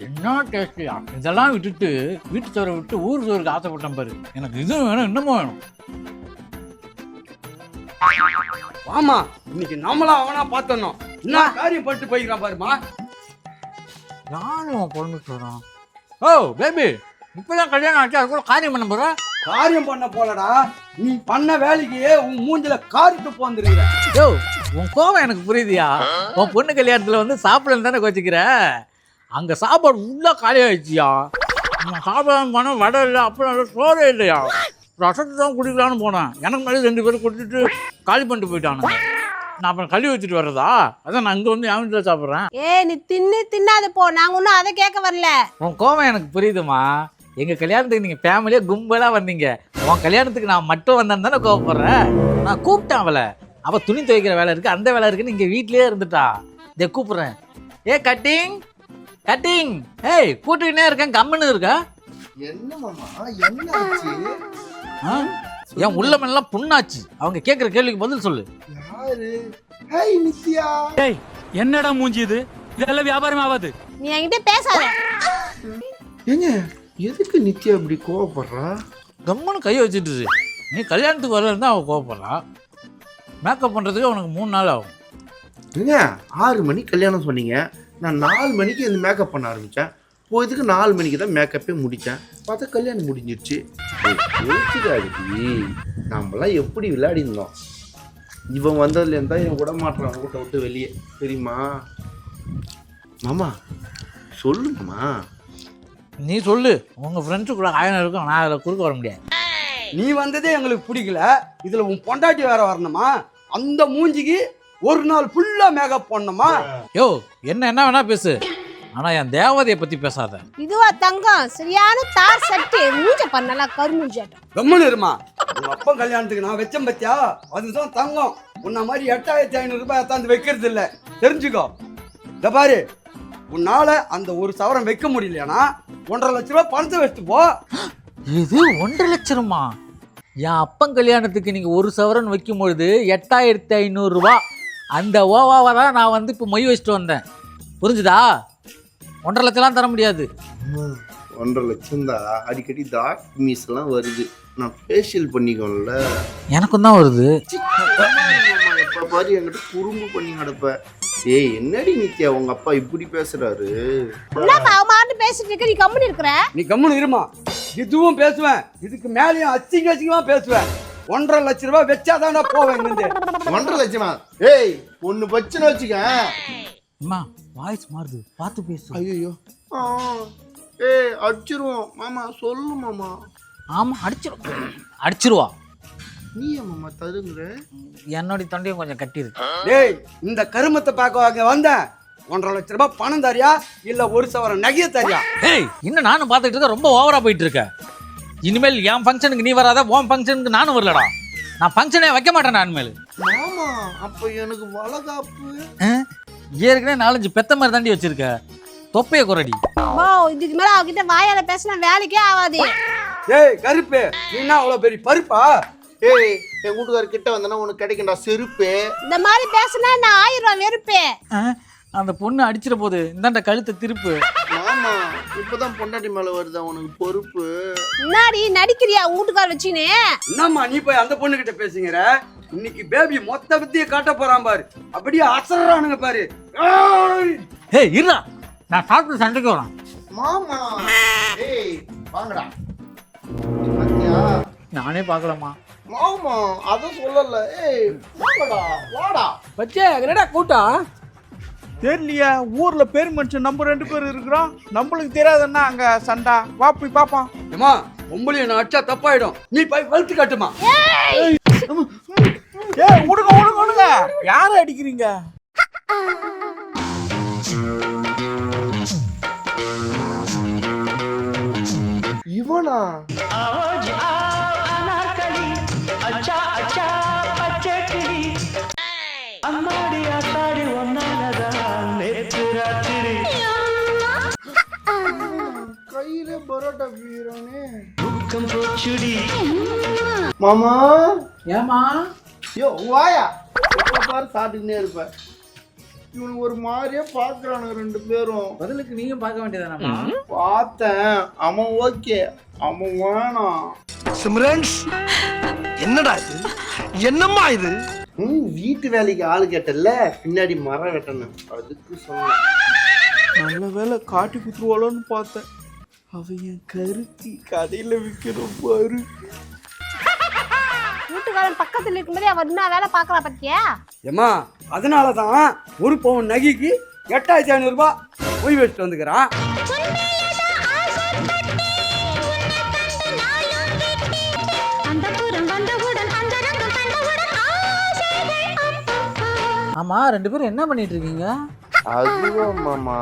என்ன டேஸ்டியா! இதெல்லாம் விட்டுட்டு வீட்டு சோறை விட்டு ஊர் சோறுக்கு ஆசைப்பட்டேன் பாரு. எனக்கு இதுவும் வேணும், இன்னமும் வேணும். வாமா, இன்னைக்கு நம்மளா அவனா பார்த்தோம். என்ன காரியம் பண்ணிட்டு போய்க்கிறான் பாருமா. நானும் குழம்பு சொல்றேன். ஓ பேபி, இப்பதான் கல்யாணம் ஆச்சு, அதுக்குள்ள காரியம் பண்ண போற? காரியம் பண்ண போலடா, நீ பண்ண வேலைக்கு உன் மூஞ்சில காரிட்டு போந்துருக்கிற. யோ, உன் கோவம் எனக்கு புரியுதியா? உன் பொண்ணு கல்யாணத்துல வந்து சாப்பிடலன்னு தானே கோச்சிக்கிற. அங்க சாப்பாடு ஃபுல்லா காலியாகிடுச்சியா. நான் சாப்பிடாம போனேன், வடை இல்லை, அப்புறம் சோறே இல்லையா. ரசத்தை தான் குடிக்கலான்னு போனேன். எனக்கு மேலே 2 பேரும் குடிச்சிட்டு காலி பண்ணிட்டு போயிட்டானுங்க. நான் அப்புறம் கழுவி வச்சுட்டு வர்றதா? அதான் நான் அங்கே வந்து என் வீட்டில் சாப்பிட்றேன். நீ தின்னாத போ, நாங்க ஒன்றும் அதை கேட்க வரல. உன் கோவம் எனக்கு புரியுதுமா. எங்கள் கல்யாணத்துக்கு நீங்கள் ஃபேமிலியாக கும்பலாக வந்தீங்க. உன் கல்யாணத்துக்கு நான் மட்டும் வந்தேன்னு தானே கோவப்படுறேன். நான் கூப்பிட்டேன் அவளை. அவள் துணி துவைக்கிற வேலை இருக்குது, அந்த வேலை இருக்குன்னு இங்கே வீட்லேயே இருந்துட்டா. இதை கூப்பிட்றேன். கட்டிங் கட்டிங், கூட்டுக்கிட்டே இருக்கேன், கம்முன்னு இருக்கா. என்ன மாமா, என்ன ஆச்சு? என் உள்ளமெல்லாம் புண்ணாச்சு. அவங்க கேட்குற கேள்விக்கு பதில் சொல்லு. யாரு? ஹேய் நித்யா. என்னடா மூஞ்சி இது? இதெல்லாம் வியாபாரம் ஆகாது. நீ என்கிட்ட பேசாத. ஏங்க, எதுக்கு நித்யா இப்படி கோவப்படுறா? கம்முன்னு கை வச்சுட்டு நீ கல்யாணத்துக்கு வரலன்னு தான் அவள் கோவப்படுறா. மேக்கப் பண்ணுறதுக்கு அவனுக்கு 3 நாள் ஆகும். ஏங்க, 6 மணிக்கு கல்யாணம் சொன்னீங்க. நான் 4 மணிக்கு இந்த மேக்கப் பண்ண ஆரம்பித்தேன். போயதுக்கு 4 மணிக்கு தான் மேக்கப்பே முடித்தேன். பார்த்தா கல்யாணம் முடிஞ்சிருச்சு. நம்மளாம் எப்படி விளையாடி இருந்தோம். இவன் வந்ததுலேருந்து தான் இவன் விட மாட்டான் வீட்டை விட்டு வெளியே. தெரியுமா மாமா? சொல்லு மாமா. நீ சொல்லு. உங்கள் ஃப்ரெண்ட்ஸு கூட ஆயிரம் இருக்கும், நான் அதில் குறுக்க வர முடியாது. நீ வந்ததே எங்களுக்கு பிடிக்கல, இதுல உன் பொண்டாட்டி வேற வரணுமா? அந்த மூஞ்சிக்கு ஒரு நாள் ஃபுல்லா மேக்கப் பண்ணணுமா? யோ, என்ன வேணா பேசு, ஆனா என் தேவதையை பத்தி பேசாத. இதுவா தங்கம்? சரியான தார் சட்டி மூஞ்ச பண்ணலாம், கருமூஞ்சாட்டம். கம்முன்னு இருமா. உங்க அப்பா கல்யாணத்துக்கு நான் வச்சேன் பத்தியா, அதுதான் தங்கம். உன்ன மாதிரி 8500 ரூபாய் எத்தாந்து வைக்கிறது இல்ல, தெரிஞ்சுக்கோ. இந்த பாரு, உன்னால அந்த ஒரு சவரம் வைக்க முடியலையானா 1.5 லட்ச ரூபாய் பணத்தை வச்சுட்டு போ. இது 1.5 லட்சமா? என் அப்பன் கல்யாணத்துக்கு நீங்க 1 சவரன் வைக்கும் பொழுது 8500 ரூபாய். அந்த ஓவாவை தான் நான் வந்து இப்போ மொய் வச்சுட்டு வந்தேன். புரிஞ்சுதா? 1.5 லட்சம்லாம் தர முடியாது. 1.5 லட்சம் தான். அடிக்கடி டாக் மீஸ் எல்லாம் வருது. நான் ஃபேஷியல் பண்ணிக்கோன்ல. எனக்கும் தான் வருது. எப்ப பாரு என்கிட்ட குறும்பு பண்ணி நடப்ப. என்னடி நித்யா, உங்க அப்பா இப்படி பேசுறாரு? என்னப்பா அவமாட்டு பேசிட்டு இருக்க, நீ கம்முன்னு இருக்கிற? நீ கம்முன்னு இருமா. இதுவும் பேசுவேன், இதுக்கு மேலேயும் அசிங்கமா பேசுவேன். 1.5 லட்ச ரூபாய் வச்சாதான்டா போவேன். 1.5 லட்சமா? ஒன்னு பச்சுன்னு வச்சுக்க. அம்மா வாய்ஸ் மாறுது, பார்த்து பேசு. ஐயோ, அடிச்சிருவோம் மாமா. சொல்லு மாமா. ஆமா, அடிச்சிருவா. நீ மாமா தருங்குற? என்னோட தொண்டையும் கொஞ்சம் கட்டிருக்கு. டேய், இந்த கருமத்தை பார்க்க வந்தேன். 1.5 லட்ச ரூபாய் பணம் தரியா இல்ல 1 சவரம் நகைய தரியா? இன்னும் நானும் பார்த்துட்டு இருக்க, ரொம்ப ஓவரா போயிட்டு இருக்க. இனிமேல் என் ஃபங்க்ஷனுக்கு நீ வராத, உன் ஃபங்க்ஷனுக்கு நானும் வரலடா. நான் ஃபங்க்ஷனே வைக்க மாட்டேன் இனிமேல். மாமா, அப்ப எனக்கு வளகாப்பு? ஏற்கனவே 4-5 பெத்த மாதிரி தாண்டி வச்சிருக்க. தொப்பைய குறடி. இதுக்கு மேல அவகிட்ட வாயால பேசினா வேலைக்கே ஆகாது. ஏய் கருப்பு, நீ என்ன அவ்வளவு பெரிய பருப்பா? என் வீட்டுக்காரர் கிட்ட வந்தனா உனக்கு கிடைக்கண்டா செருப்பு. இந்த மாதிரி பேசினா நான் 1000 ரூபாய் வெறுப்பே. அந்த பொண்ணு அடிச்சிட போது, இந்தாண்ட கழுத்தை திருப்பு. மாமா, இப்பதான் பொண்டாட்டி மேல வருதா உனக்கு பொறுப்பு? முன்னாடி நடிக்கிறியா வீட்டுக்கார வச்சுன்னு? என்னம்மா நீ போய் அந்த பொண்ணு கிட்ட பேசுங்கிற? இன்னைக்கு பேபி மொத்த வித்திய காட்ட போறான் பாரு. அப்படியே அசறானுங்க பாரு. இருடா, நான் சாப்பிட்டு சண்டைக்கு வரேன். மாமா, வாங்கடா. நானே பார்க்கலாமா? மாமா, அத சொல்லல. வாங்கடா, வாடா. பச்சே, என்னடா கூட்டம்? தெரியலையா? ஊர்ல பெரு மனுஷன் நம்ம 2 பேர் இருக்கிறோம். நம்மளுக்கு தெரியாதுன்னா அங்க சண்டை. வா போய் பாப்போம். ஏமா, பொம்பளைய நான் அடிச்சா தப்பாயிடும். நீ போய் வளர்த்து காட்டுமா. விடுங்க. யாரை அடிக்கிறீங்க? இவனா? கையில பரோட்டா பீரோனே. மாமா, ஏமா? யோ வாயா. எப்ப பாரு சாப்பிட்டுக்கிட்டே இருப்ப. இவனுக்கு ஒரு மாதிரியே பாக்குறானுங்க 2 பேரும். பதிலுக்கு நீயும் பார்க்க வேண்டியதானம்மா. பார்த்தேன், அவன் ஓகே, அவன் வேணாம். சிம்ரன்ஸ் என்னடா இது, என்னம்மா இது? வீட்டு வேலைக்கு ஆளு கேட்டல, பின்னாடி மரம் வெட்டணும், அதுக்கு சொன்னேன். நல்ல வேலை காட்டி குத்துருவாளோன்னு பார்த்தேன். அவ என் கருத்தி கடையில விற்கிற பாரு. வீட்டுக்காரன் பக்கத்துல இருக்கும்போதே அவர் என்ன வேலை பாக்குறா பத்தியா? ஏம்மா அதனால தான் ஒரு பவுன் நகைக்கு 8500 ரூபாய் போய் வச்சுட்டு வந்துக்கிறான். ஆமா 2 பேரும் என்ன பண்ணிட்டு இருக்கீங்க? அதுவா மாமா?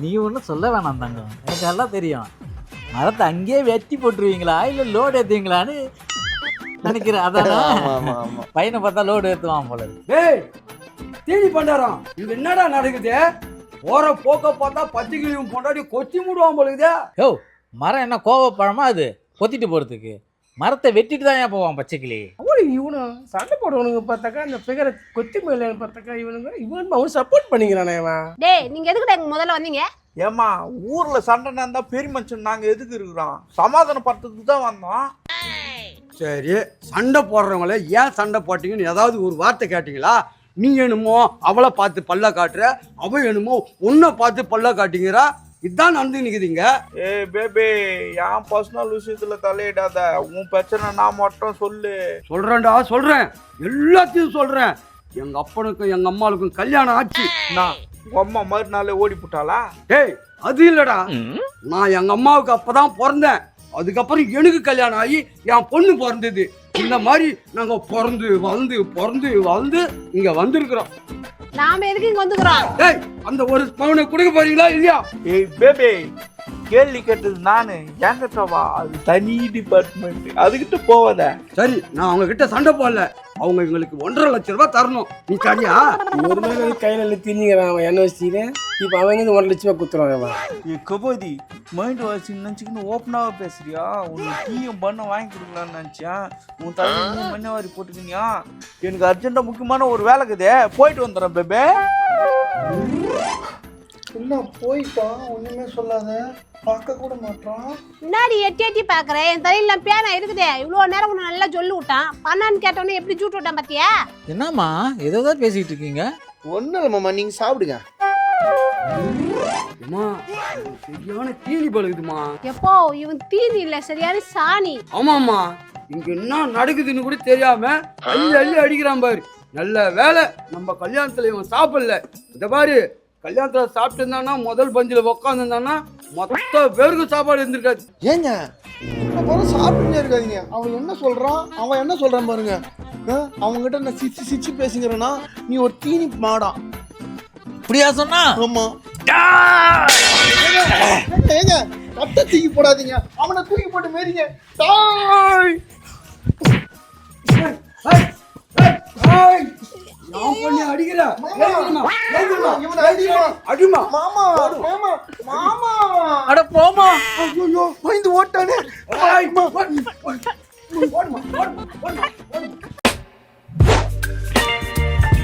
நீ ஒன்றும் சொல்ல வேணாம் தங்கம், எனக்கு எல்லாம் தெரியும். மரத்தை அங்கேயே வெட்டி போட்டுருவீங்களா இல்லை லோடு ஏற்றுவீங்களான்னு நினைக்கிறேன். அதானே பையனை பார்த்தா லோடு ஏற்றுவான் போல. டேய் தீனி பண்டாரம், இங்க என்னடா நடக்குது? போற போக்க பார்த்தா 10 கிலோ பொண்டாடி கொத்தி மூடுவான் போலுக்குதே. யோ, மரம் என்ன கோவப்பழமா அது கொத்திட்டு போகிறதுக்கு? மரத்தை வெட்டிட்டு தான் ஏன் போவான் பச்சைக்கிளி? இவனும் சண்டை போடுவனுங்க பார்த்தாக்கா அந்த பிகரை கொத்தி மேல பார்த்தாக்கா இவன் அவன் சப்போர்ட் பண்ணிக்கிறானே இவன். டேய் நீங்க எதுக்குடா எங்க முதல்ல வந்தீங்க? ஏம்மா ஊர்ல சண்டை நடந்தா பெரிய மனுஷன் நாங்க எதுக்கு இருக்கிறோம்? சமாதானப்படுறதுக்கு தான் வந்தோம். சரி, சண்டை போடுறவங்கள ஏன் சண்டை போட்டீங்கன்னு ஏதாவது ஒரு வார்த்தை கேட்டீங்களா? நீ என்னமோ அவளை பார்த்து பல்ல காட்டுற, அவ என்னமோ உன்னை பார்த்து பல்ல காட்டிங்கிறா. இதுதான் நடந்து நிக்குதுங்க. ஏய் பேபி, என் பர்சனல் விஷயத்துல தலையிடாத. உன் பிரச்சனை நான் மட்டும் சொல்லு. சொல்றேன்டா சொல்றேன், எல்லாத்தையும் சொல்றேன். எங்க அப்பனுக்கும் எங்க அம்மாளுக்கும் கல்யாணம் ஆச்சு. நான் அம்மா மறுநாளே ஓடி போட்டாளா? டேய் அது இல்லடா, நான் எங்க அம்மாவுக்கு அப்பதான் பிறந்தேன். அதுக்கப்புறம் எனக்கு கல்யாணம் ஆகி என் பொண்ணு பிறந்தது. இந்த மாதிரி நாங்க பிறந்து வளர்ந்து இங்க வந்திருக்கிறோம். நாம எதுக்கு இங்க வந்துக்கிறோம்? டேய் அந்த ஒரு பவுனை கொடுக்க போறீங்களா இல்லையா? ஏய் பேபி, கேள்வி கேட்டது நானு, ஏங்கட்டவா அது தனி டிபார்ட்மெண்ட், அதுக்கிட்ட போவாத. சரி, நான் அவங்க கிட்ட சண்டை போடல. அவங்க எங்களுக்கு 1.5 லட்சம் ரூபாய் தரணும். நீ சரியா? ஒரு நாள் கையில தின்னிங்கிறான் அவன் என்ன வச்சுட்டு. இப்போ அவன் 1 லட்ச ரூபாய் குத்துறான் அவன். ஏ கபோதி, மைண்ட் வாஷ் நினச்சிக்கின்னு ஓப்பனாக பேசுறியா? உனக்கு டீயும் பண்ண வாங்கி கொடுக்கலான்னு நினச்சேன். உன் தலையில மண்ணவாரி போட்டுக்கினியா? எனக்கு அர்ஜென்ட்டாக முக்கியமான ஒரு வேலை இருக்குதே, போயிட்டு வந்துடுறேன் பேபே. என்ன போயிட்டான், ஒண்ணுமே சொல்லாத, பார்க்க கூட மாட்டான். முன்னாடி எட்டி எட்டி பாக்குறேன். என் தலையில பேனா இருக்குதே, இவ்வளவு நேரம் உன்னை நல்லா சொல்லி விட்டான். பண்ணான்னு கேட்டவனே எப்படி ஜூட்டு விட்டான் பாத்தியா? என்னம்மா ஏதோ தான் பேசிக்கிட்டு இருக்கீங்க? ஒன்றும் இல்லை மாமா, நீங்கள் சாப்பிடுங்க. அம்மா சரியான தீனி பழுகுதுமா. எப்போ இவன் தீனி இல்ல, சரியான சாணி. ஆமாம்மா, இங்க என்ன நடக்குதுன்னு கூட தெரியாம அள்ளி அடிக்கிறான் பாரு. நல்ல வேலை நம்ம கல்யாணத்துல இவன் சாப்பிடல. இந்த பாரு, கல்யாணத்துல சாப்பிட்டு இருந்தானா, முதல் பஞ்சில உட்காந்து இருந்தானா, மொத்த பேருக்கு சாப்பாடு இருந்திருக்காது. ஏங்க சாப்பிட்டுட்டே இருக்காதீங்க. அவன் என்ன சொல்றான் பாருங்க. அவங்ககிட்ட நான் சிரிச்சு பேசுங்கிறேன்னா நீ ஒரு தீனி மாடா. இப்படியா சொன்னா? ஆமா. ஏங்க கட்ட தூக்கி போடாதீங்க, அவனை தூக்கி போட்டு மேரிங்க. அடிக்கிறா அடிமா மாமா மாமா மாமா. அட போமா.